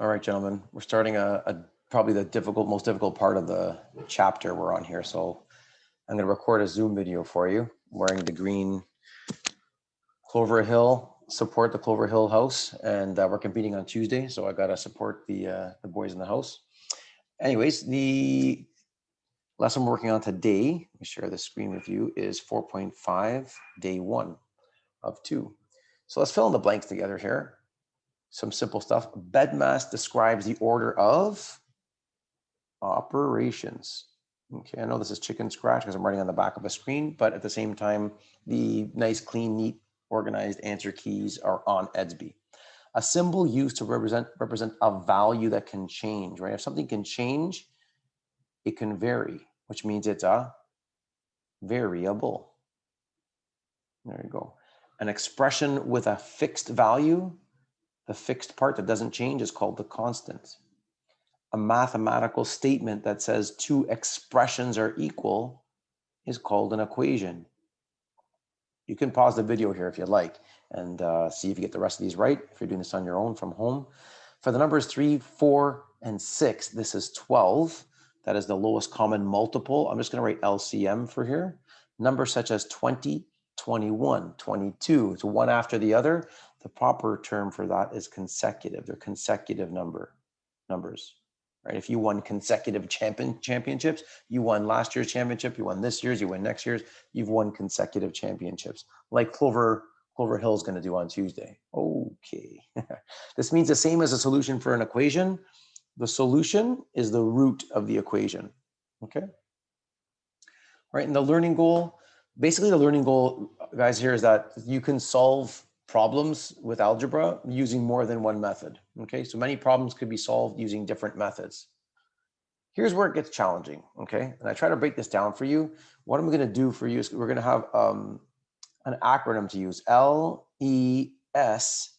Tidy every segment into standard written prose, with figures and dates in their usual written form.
All right, gentlemen, we're starting probably the most difficult part of the chapter we're on here. So I'm going to record a Zoom video for you wearing the green Clover Hill, support the Clover Hill house. And we're competing on Tuesday. So I got to support the boys in the house. Anyways, the lesson we're working on today, let me share the screen with you, is 4.5, day 1 of 2. So let's fill in the blanks together here. Some simple stuff. Bedmass describes the order of operations. Okay, I know this is chicken scratch because I'm writing on the back of a screen, but at the same time, the nice, clean, neat, organized answer keys are on EDSB. A symbol used to represent a value that can change, right? If something can change, it can vary, which means it's a variable. There you go. An expression with a fixed value, the fixed part that doesn't change, is called the constant. A mathematical statement that says two expressions are equal is called an equation. You can pause the video here if you'd like and see if you get the rest of these right, if you're doing this on your own from home. For the numbers 3, 4, and 6, this is 12. That is the lowest common multiple. I'm just going to write LCM for here. Numbers such as 20, 21, 22, it's one after the other. The proper term for that is consecutive. They're consecutive numbers. Right? If you won consecutive championships, you won last year's championship, you won this year's, you win next year's, you've won consecutive championships, like Clover Hill is going to do on Tuesday. Okay. This means the same as a solution for an equation. The solution is the root of the equation. Okay. Right. And the learning goal, basically the learning goal, guys, here is that you can solve problems with algebra using more than one method. Okay, so many problems could be solved using different methods. Here's where it gets challenging. Okay, and I try to break this down for you. What I'm going to do for you is we're going to have an acronym to use, LES.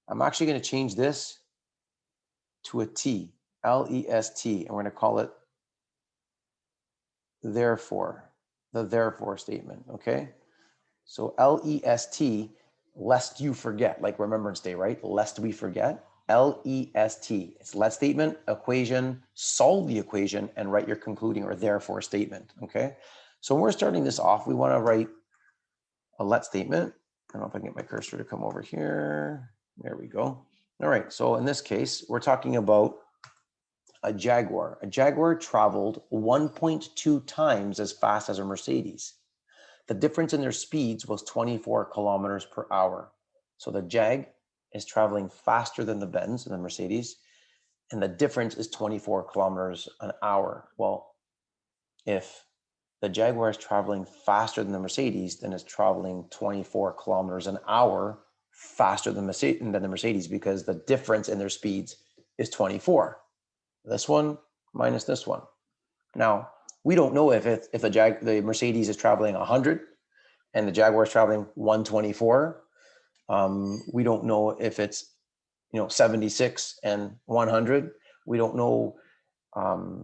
I'm actually going to change this to a T, LEST, and we're going to call it therefore, the therefore statement. Okay, so LEST, lest you forget, like Remembrance Day, right? Lest we forget. LEST. It's let statement, equation, solve the equation, and write your concluding or therefore statement. Okay. So when we're starting this off, we want to write a let statement. I don't know if I can get my cursor to come over here. There we go. All right. So in this case, we're talking about a Jaguar. A Jaguar traveled 1.2 times as fast as a Mercedes. The difference in their speeds was 24 kilometers per hour. So the Jag is traveling faster than the Benz and the Mercedes, and the difference is 24 kilometers an hour. Well, if the Jaguar is traveling faster than the Mercedes, then it's traveling 24 kilometers an hour faster than the Mercedes, because the difference in their speeds is 24. This one minus this one. Now, we don't know if the Mercedes is traveling 100 and the Jaguar is traveling 124. We don't know if it's 76 and 100. We don't know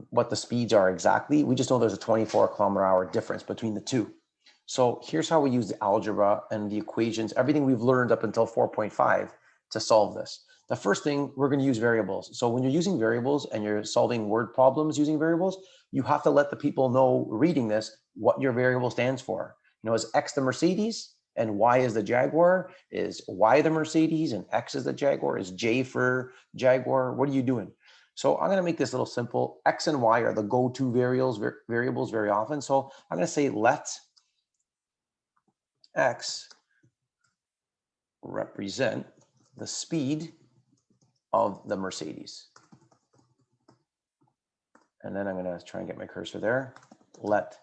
what the speeds are exactly. We just know there's a 24 kilometer hour difference between the two. So here's how we use the algebra and the equations, everything we've learned up until 4.5 to solve this. The first thing, we're going to use variables. So when you're using variables and you're solving word problems using variables, you have to let the people know reading this what your variable stands for. Is X the Mercedes and Y is the Jaguar? Is Y the Mercedes and X is the Jaguar? Is J for Jaguar? What are you doing? So I'm going to make this a little simple. X and Y are the go-to variables very often. So I'm going to say let X represent the speed of the Mercedes. And then I'm going to try and get my cursor there. Let.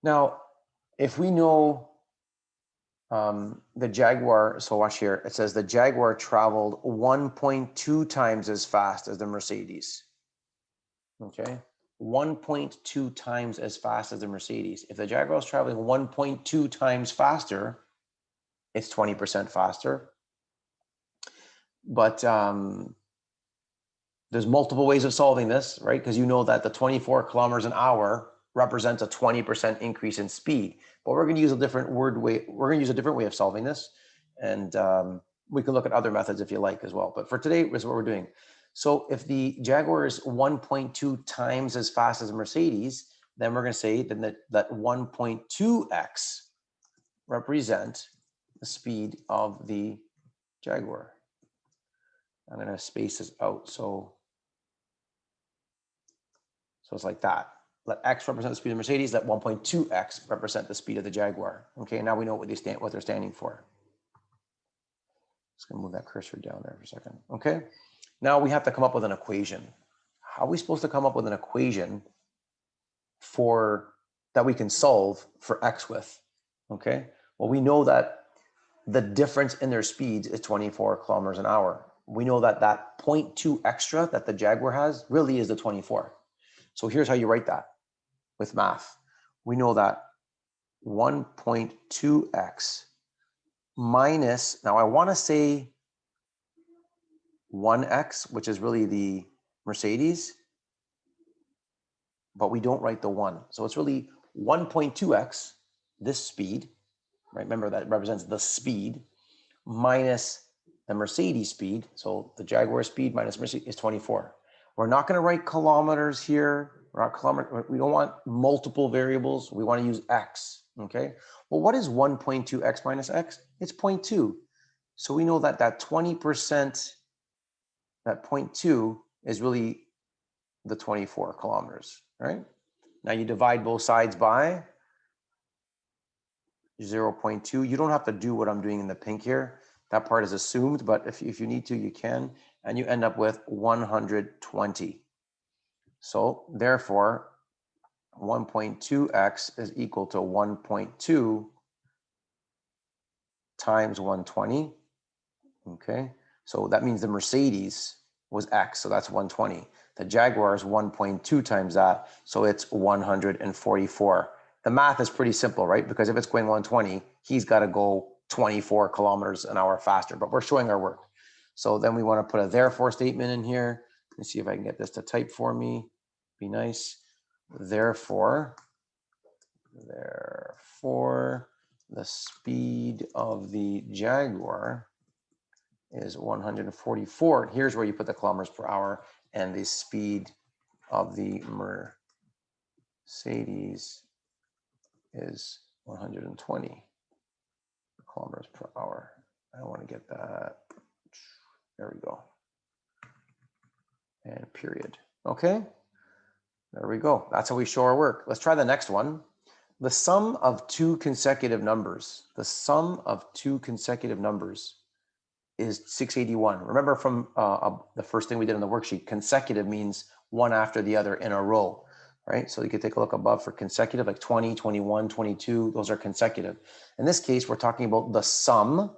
Now, if we know the Jaguar, so watch here, it says the Jaguar traveled 1.2 times as fast as the Mercedes. Okay, 1.2 times as fast as the Mercedes. If the Jaguar is traveling 1.2 times faster, it's 20% faster. But there's multiple ways of solving this, right? Because you know that the 24 kilometers an hour represents a 20% increase in speed. But we're going to use a different way. We're going to use a different way of solving this. And We can look at other methods if you like as well. But for today, this is what we're doing. So if the Jaguar is 1.2 times as fast as a Mercedes, then we're going to say that 1.2x represent the speed of the Jaguar. I'm going to space this out. So it's like that. Let x represent the speed of Mercedes. Let 1.2x represent the speed of the Jaguar. Okay, now we know what they're standing for. Just gonna move that cursor down there for a second. Okay, now we have to come up with an equation. How are we supposed to come up with an equation that we can solve for x with? Okay, well, we know that the difference in their speeds is 24 kilometers an hour. We know that that 0.2 extra that the Jaguar has really is the 24. So here's how you write that with math. We know that 1.2x minus, now I want to say 1x, which is really the Mercedes, but we don't write the 1. So it's really 1.2x, this speed, right? Remember that represents the speed, minus the Mercedes speed. So the Jaguar speed minus Mercedes is 24. We're not going to write kilometers here. We don't want multiple variables. We want to use x, okay? Well, what is 1.2x minus x? It's 0.2. So we know that that 20%, that 0.2 is really the 24 kilometers, right? Now you divide both sides by 0.2. You don't have to do what I'm doing in the pink here. That part is assumed, but if you need to, you can. And you end up with 120. So therefore, 1.2x is equal to 1.2 times 120. Okay, so that means the Mercedes was x, so that's 120. The Jaguar is 1.2 times that, so it's 144. The math is pretty simple, right? Because if it's going 120, he's got to go 24 kilometers an hour faster, but we're showing our work. So then we want to put a therefore statement in here. Let's see if I can get this to type for me. Be nice. Therefore, the speed of the Jaguar is 144. And here's where you put the kilometers per hour, and the speed of the Mercedes is 120 kilometers per hour. I want to get that. There we go. And period. Okay. There we go. That's how we show our work. Let's try the next one. The sum of two consecutive numbers. The sum of two consecutive numbers is 681. Remember from the first thing we did in the worksheet, consecutive means one after the other in a row, right? So you could take a look above for consecutive, like 20, 21, 22, those are consecutive. In this case, we're talking about the sum.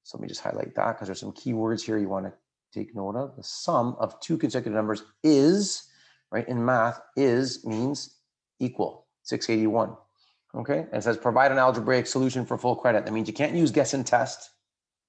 So let me just highlight that because there's some keywords here you want to take note of. The sum of two consecutive numbers is, right, in math, is means equal, 681, okay? And it says provide an algebraic solution for full credit. That means you can't use guess and test.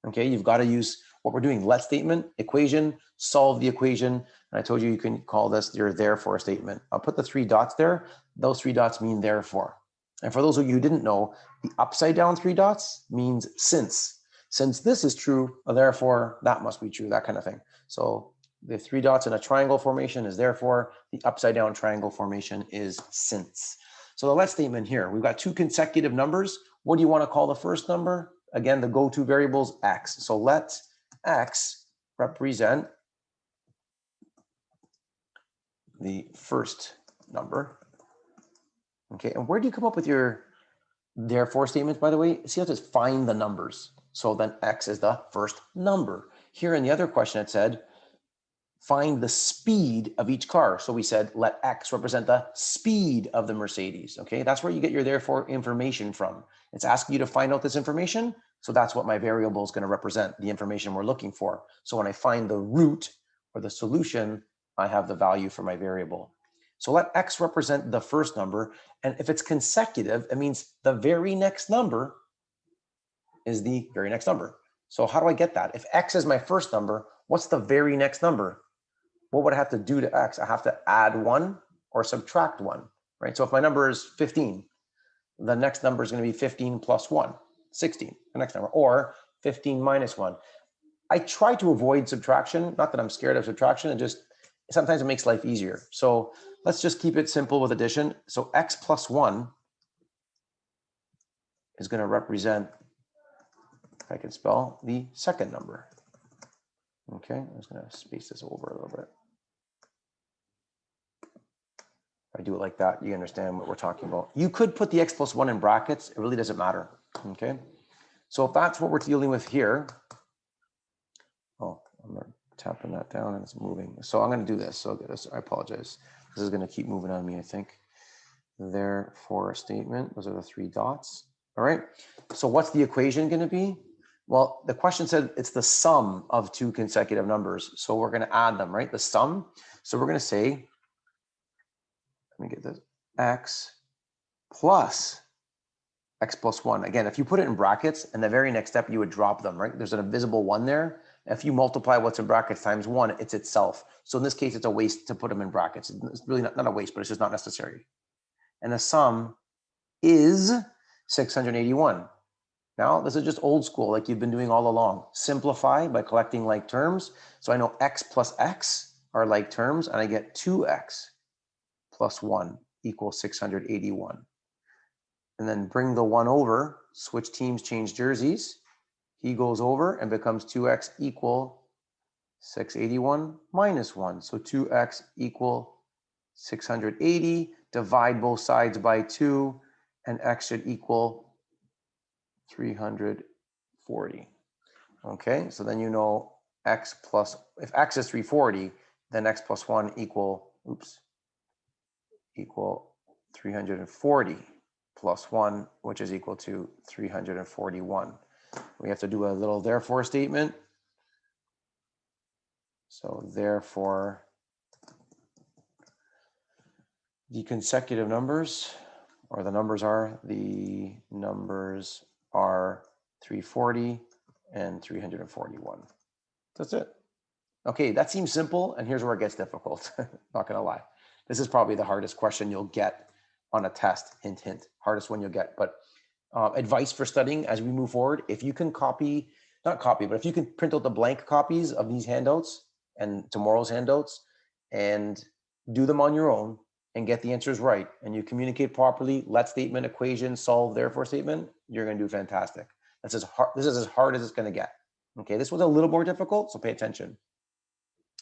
Okay, you've got to use what we're doing. Let statement, equation, solve the equation. And I told you you can call this your therefore statement. I'll put the 3 dots there. Those 3 dots mean therefore. And for those of you who didn't know, the upside down 3 dots means since. Since this is true, therefore that must be true, that kind of thing. So the 3 dots in a triangle formation is therefore, the upside down triangle formation is since. So the let statement here, we've got 2 consecutive numbers. What do you want to call the first number? Again, the go-to variable is x. So let x represent the first number. Okay, and where do you come up with your therefore statements, by the way? See how it says find the numbers. So then x is the first number. Here in the other question, it said find the speed of each car. So we said let x represent the speed of the Mercedes. Okay, that's where you get your therefore information from. It's asking you to find out this information. So that's what my variable is going to represent, the information we're looking for. So when I find the root or the solution, I have the value for my variable. So let x represent the first number. And if it's consecutive, it means the very next number is the very next number. So how do I get that? If x is my first number, what's the very next number? What would I have to do to x? I have to add 1 or subtract 1, right? So if my number is 15, the next number is going to be 15 plus 1, 16, the next number, or 15 minus 1. I try to avoid subtraction. Not that I'm scared of subtraction, it just sometimes it makes life easier. So let's just keep it simple with addition. So x plus 1 is going to represent, if I can spell, the second number. Okay, I'm just going to space this over a little bit. If I do it like that, you understand what we're talking about. You could put the x plus 1 in brackets. It really doesn't matter. Okay, so if that's what we're dealing with here, oh, I'm tapping that down and it's moving. So I'm going to do this. So this, I apologize. This is going to keep moving on me, I think. Therefore, statement. Those are the 3 dots. All right. So what's the equation going to be? Well, the question said it's the sum of 2 consecutive numbers. So we're going to add them, right? The sum. So we're going to say, let me get this, x plus x plus 1. Again, if you put it in brackets, and the very next step, you would drop them, right? There's an invisible 1 there. If you multiply what's in brackets times 1, it's itself. So in this case, it's a waste to put them in brackets. It's really not a waste, but it's just not necessary. And the sum is 681. Now, this is just old school, like you've been doing all along. Simplify by collecting like terms. So I know x plus x are like terms, and I get 2x plus 1 equals 681. And then bring the 1 over, switch teams, change jerseys. He goes over and becomes 2x equal 681 minus 1. So 2x equal 680. Divide both sides by 2, and x should equal 340. Okay, so then you know x plus, if x is 340, then x plus 1 equal 340 plus 1, which is equal to 341. We have to do a little therefore statement. So therefore, the consecutive numbers, or the numbers are 340 and 341. That's it. Okay, that seems simple, and here's where it gets difficult. Not gonna lie. This is probably the hardest question you'll get on a test, hint, hint. Hardest one you'll get, but advice for studying as we move forward, if you can copy, not copy, but if you can print out the blank copies of these handouts and tomorrow's handouts and do them on your own and get the answers right, and you communicate properly, let statement, equation, solve, therefore statement, you're gonna do fantastic. This is as hard as it's gonna get. Okay, this was a little more difficult, so pay attention.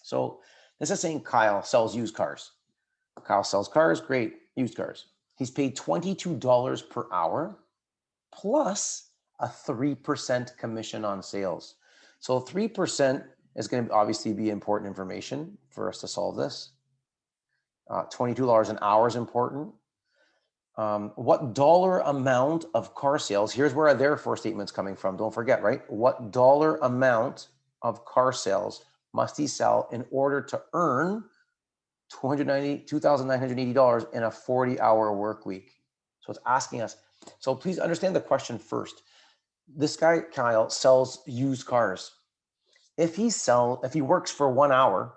So this is saying Kyle sells used cars. Kyle sells cars, great, used cars. He's paid $22 per hour plus a 3% commission on sales. So 3% is going to obviously be important information for us to solve this. $22 an hour is important. What dollar amount of car sales, here's where our therefore statement's coming from, don't forget, right? What dollar amount of car sales must he sell in order to earn $2,980 in a 40-hour work week? So it's asking us. So please understand the question first. This guy, Kyle, sells used cars. If he works for 1 hour,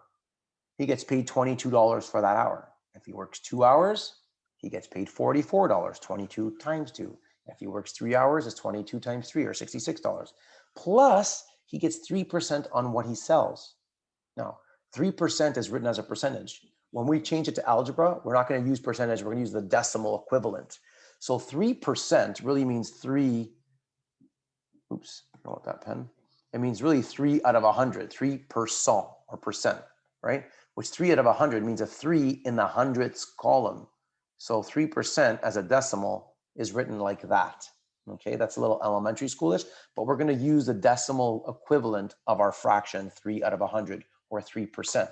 he gets paid $22 for that hour. If he works 2 hours, he gets paid $44, 22 times 2. If he works 3 hours, it's 22 times 3, or $66. Plus, he gets 3% on what he sells. Now, 3% is written as a percentage. When we change it to algebra, we're not going to use percentage, we're going to use the decimal equivalent. So 3% really means 3, oops, I don't want that pen. It means really 3 out of 100, 3% or percent, right? Which 3 out of 100 means a 3 in the hundredths column. So 3% as a decimal is written like that. Okay, that's a little elementary schoolish, but we're going to use the decimal equivalent of our fraction, 3 out of 100, or 3%.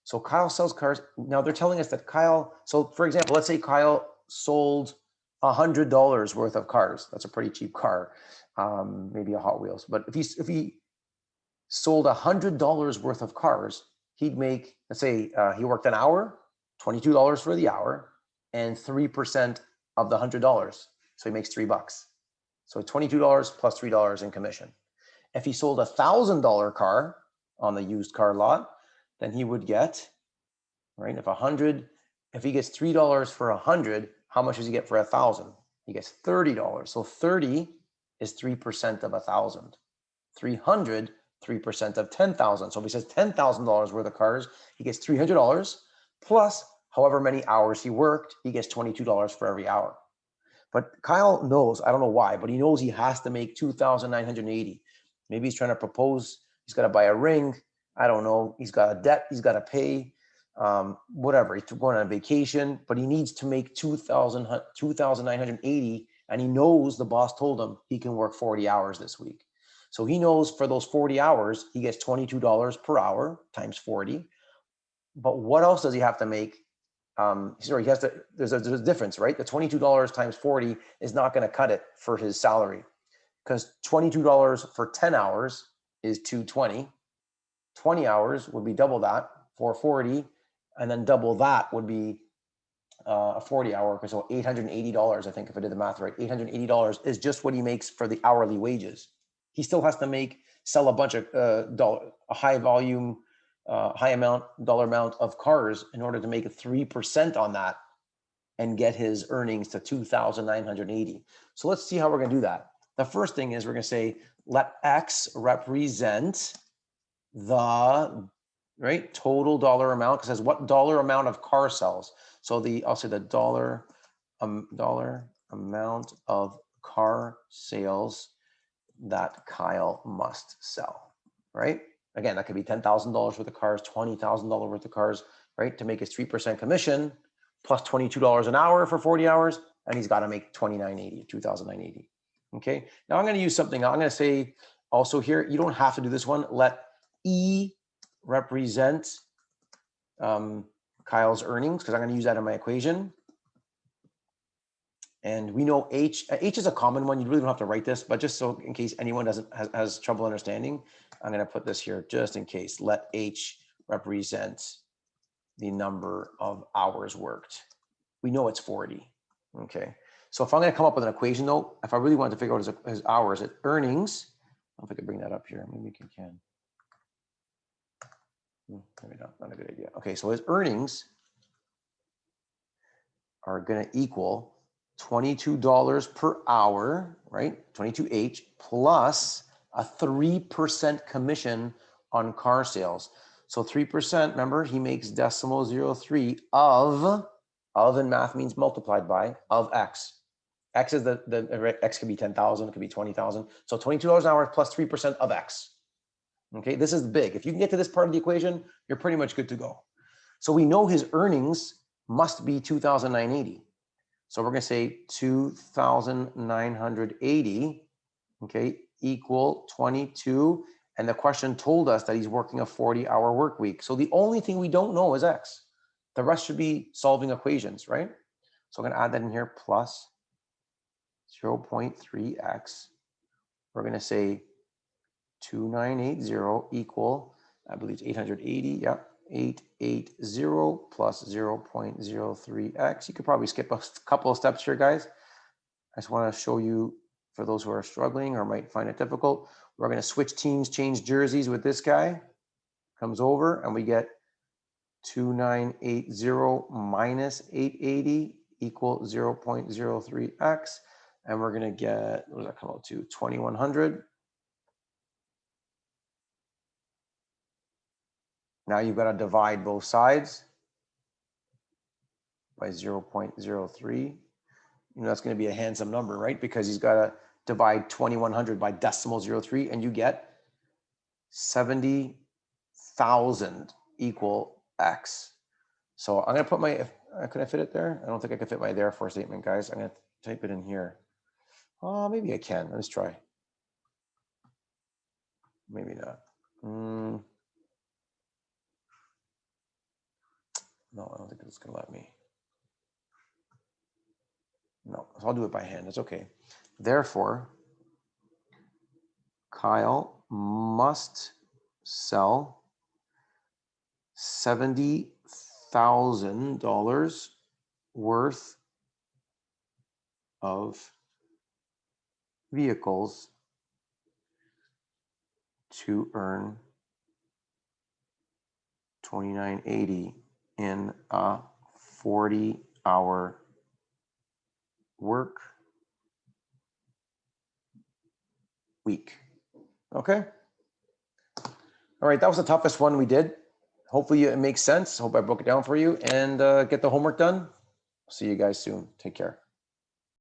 So Kyle sells cars. Now they're telling us that Kyle, so for example, let's say Kyle sold $100 worth of cars. That's a pretty cheap car, maybe a Hot Wheels. But if he sold $100 worth of cars, he'd make, let's say he worked an hour, $22 for the hour, and 3% of the $100. So he makes $3. So $22 plus $3 in commission. If he sold a $1,000 car on the used car lot, then he would get, right? If he gets $3 for 100, how much does he get for 1,000? He gets $30. So 30 is 3% of 1,000. 300 3% of 10,000. So if he says $10,000 worth of cars, he gets $300 plus however many hours he worked, he gets $22 for every hour. But Kyle knows, I don't know why, but he knows he has to make 2,980. Maybe he's trying to propose, he's got to buy a ring. I don't know. He's got a debt he's got to pay, whatever. He's going on vacation, but he needs to make 2,980. And he knows the boss told him he can work 40 hours this week. So he knows for those 40 hours, he gets $22 per hour times 40. But what else does he have to make? Sorry, he has to, there's a difference, right? The $22 times 40 is not going to cut it for his salary, because $22 for 10 hours is $220. 20 hours would be double that, 440, and then double that would be a 40 hour, so $880, I think, if I did the math right. $880 is just what he makes for the hourly wages. He still has to sell a bunch of a high volume, dollar amount of cars in order to make 3% on that and get his earnings to 2,980. So let's see how we're going to do that. The first thing is we're going to say, let X represent the total dollar amount, because it says what dollar amount of car sells. So I'll say the dollar amount of car sales that Kyle must sell, right? Again, that could be $10,000 worth of cars, $20,000 worth of cars, right? To make his 3% commission plus $22 an hour for 40 hours, and he's got to make $2,980, $2,980. Okay. Now I'm going to use something. I'm going to say also here, you don't have to do this one. Let E represent Kyle's earnings, because I'm going to use that in my equation. And we know H is a common one. You really don't have to write this, but just so in case anyone has trouble understanding, I'm going to put this here just in case. Let H represent the number of hours worked. We know it's 40. Okay. So if I'm going to come up with an equation, though, if I really want to figure out his hours, earnings, I don't know if I could bring that up here. Maybe you can. Maybe not a good idea. Okay, so his earnings are going to equal $22 per hour, right? 22H plus a 3% commission on car sales. So 3%, remember, he makes decimal 0.03 of in math means multiplied by, of X. X is the X could be 10,000, it could be 20,000. So $22 an hour plus 3% of X. Okay, this is big. If you can get to this part of the equation, you're pretty much good to go. So we know his earnings must be 2,980. So we're going to say 2,980, okay, equal 22. And the question told us that he's working a 40-hour work week. So the only thing we don't know is X. The rest should be solving equations, right? So I'm going to add that in here, plus 0.3X. We're going to say 2,980 equal, I believe it's 880, yeah, 880 plus 0.03X. You could probably skip a couple of steps here, guys. I just want to show you, for those who are struggling or might find it difficult, we're going to switch teams, change jerseys with this guy. Comes over and we get 2,980 minus 880 equal 0.03X. And we're going to get, what does that come out to? 2,100. Now you've got to divide both sides by 0.03. That's going to be a handsome number, right? Because he's got to divide 2,100 by decimal 0.03, and you get 70,000 equal X. So I'm going to put my, can I fit it there? I don't think I can fit my therefore statement, guys. I'm going to type it in here. Oh, maybe I can. Let's try. Maybe not. No, I don't think it's going to let me. No, so I'll do it by hand. It's okay. Therefore, Kyle must sell $70,000 worth of vehicles to earn $2,980 in a 40-hour work week. Okay. All right, that was the toughest one we did. Hopefully it makes sense. Hope I broke it down for you, and get the homework done. See you guys soon. Take care.